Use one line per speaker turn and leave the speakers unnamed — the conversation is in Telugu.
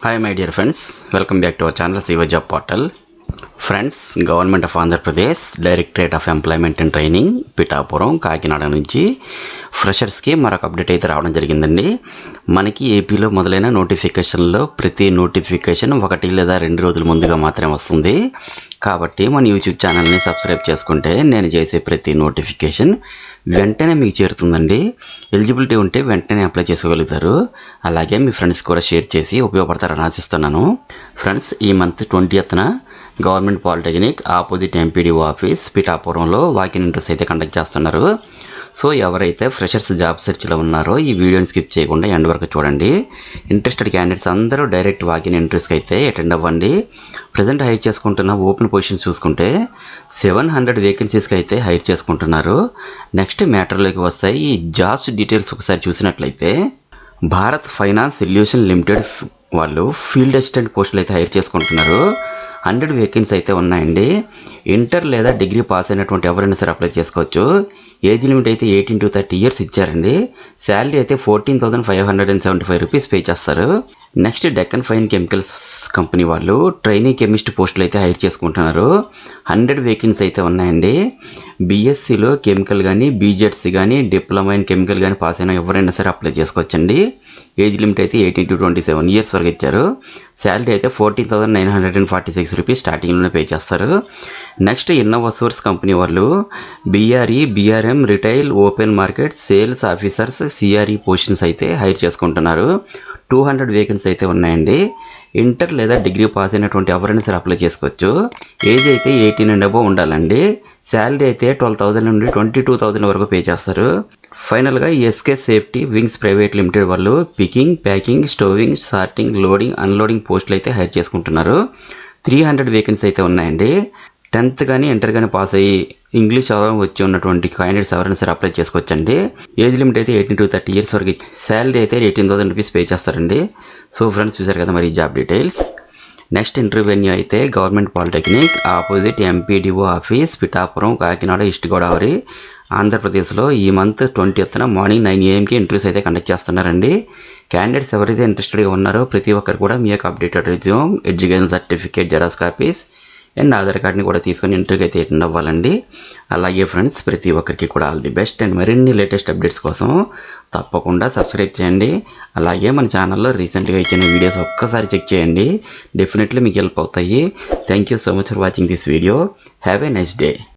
Hi my dear friends, welcome back to our channel Siva Job Portal. Friends, Government of Andhra Pradesh, Directorate of Employment and Training, Pithapuram Kakinada నుంచి ఫ్రెషర్స్కి మరొక అప్డేట్ అయితే రావడం జరిగిందండి. మనకి ఏపీలో మొదలైన నోటిఫికేషన్లో ప్రతి నోటిఫికేషన్ 1 లేదా 2 రోజుల ముందుగా మాత్రమే వస్తుంది. కాబట్టి మన యూట్యూబ్ ఛానల్ని సబ్స్క్రైబ్ చేసుకుంటే నేను చేసే ప్రతి నోటిఫికేషన్ వెంటనే మీకు చేరుతుందండి. ఎలిజిబిలిటీ ఉంటే వెంటనే అప్లై చేసుకోగలుగుతారు. అలాగే మీ ఫ్రెండ్స్ కూడా షేర్ చేసి ఉపయోగపడతారని ఆశిస్తున్నాను. ఫ్రెండ్స్, ఈ మంత్ 20న government polytechnic opposite MPDO office పిఠాపురంలో వాకిన్ ఇంటర్వ్యూస్ అయితే కండక్ట్ చేస్తున్నారు. సో ఎవరైతే ఫ్రెషర్స్ జాబ్ సెర్చ్లో ఉన్నారో ఈ వీడియోని స్కిప్ చేయకుండా ఎండ్ వరకు చూడండి. ఇంట్రెస్టెడ్ క్యాండిడేట్స్ అందరూ డైరెక్ట్ వాకిన్ ఇంటర్వ్యూస్కి అయితే అటెండ్ అవ్వండి. ప్రజెంట్ హైర్ చేసుకుంటున్న ఓపెన్ పొజిషన్స్ చూసుకుంటే 700 వేకెన్సీస్కి అయితే హైర్ చేసుకుంటున్నారు. నెక్స్ట్ మ్యాటర్లోకి వస్తాయి. ఈ జాబ్స్ డీటెయిల్స్ ఒకసారి చూసినట్లయితే భారత్ ఫైనాన్స్ సొల్యూషన్ లిమిటెడ్ వాళ్ళు ఫీల్డ్ అసిస్టెంట్ పోస్టులు అయితే హైర్ చేసుకుంటున్నారు. 100 వేకెన్సీ అయితే ఉన్నాయండి. ఇంటర్ లేదా డిగ్రీ పాస్ అయినటువంటి ఎవరైనా సరే అప్లై చేసుకోవచ్చు. ఏజ్ లిమిట్ అయితే 18 to 30 years ఇచ్చారండి. శాలరీ అయితే 14,575 రూపీస్ పే చేస్తారు. Next Deccan fine chemicals company వాళ్ళు ట్రైనీ కెమిస్ట్ పోస్టులు అయితే హైర్ చేసుకుంటున్నారు. 100 వేకెన్సీ అయితే ఉన్నాయండి. బీఎస్సీలో కెమికల్ కానీ బీజెడ్సీ కానీ డిప్లొమా ఇన్ కెమికల్ కానీ పాస్ అయినా ఎవరైనా సరే అప్లై చేసుకోవచ్చండి. ఏజ్ లిమిట్ అయితే 18 to 27 years వరకు ఇచ్చారు. శాలరీ అయితే 14,946 రూపీస్ స్టార్టింగ్లోనే పే చేస్తారు. నెక్స్ట్ ఇన్నోవాసోర్స్ కంపెనీ వాళ్ళు BRE BRM retail open market sales officers CRE positions అయితే హైర్ చేసుకుంటున్నారు. 200 వేకెన్సీ అయితే ఉన్నాయండి. ఇంటర్ లేదా డిగ్రీ పాస్ అయినటువంటి ఎవరైనా సరే అప్లై చేసుకోవచ్చు. ఏజ్ అయితే 18 and above ఉండాలండి. శాలరీ అయితే 12,000 నుండి 22,000 వరకు పే చేస్తారు. ఫైనల్గా SK safety wings private limited వాళ్ళు picking, packing, stowing, sorting, loading, unloading పోస్టులు అయితే హైర్ చేసుకుంటున్నారు. 300 వేకెన్సీ అయితే ఉన్నాయండి. 10th కానీ ఇంటర్ కానీ పాస్ అయ్యి ఇంగ్లీష్ వచ్చి ఉన్నటువంటి క్యాండిడేట్స్ ఎవరైనా సరే అప్లై చేసుకోవచ్చండి. ఏజ్ లిమిట్ అయితే 18 to 30 years వరకు. శాలరీ అయితే 18,000 రూపీస్ పే చేస్తారండి. సో ఫ్రెండ్స్, చూసారు కదా మరి జాబ్ డీటెయిల్స్. నెక్స్ట్ ఇంటర్వ్యూ అయితే government polytechnic opposite MPDO office Pithapuram Kakinada east Godavari ఆంధ్రప్రదేశ్లో ఈ మంత్ 20న మార్నింగ్ 9 AM ఇంటర్వ్యూస్ అయితే కండక్ట్ చేస్తున్నారండి. క్యాండిడేట్స్ ఎవరైతే ఇంట్రెస్టెడ్గా ఉన్నారో ప్రతి ఒక్కరు కూడా మీ యొక్క updated resume, education certificate, xerox copies and Aadhaar కార్డ్ని కూడా తీసుకొని ఇంటర్వ్యూకి అయితే అటెండ్ అవ్వాలండి. అలాగే ఫ్రెండ్స్, ప్రతి ఒక్కరికి కూడా ఆల్ ది బెస్ట్. అండ్ మరిన్ని లేటెస్ట్ అప్డేట్స్ కోసం తప్పకుండా సబ్స్క్రైబ్ చేయండి. అలాగే మన ఛానల్లో రీసెంట్గా ఇచ్చిన వీడియోస్ ఒక్కసారి చెక్ చేయండి. డెఫినెట్లీ మీకు హెల్ప్ అవుతాయి. Thank you so much for watching this video. Have a nice day.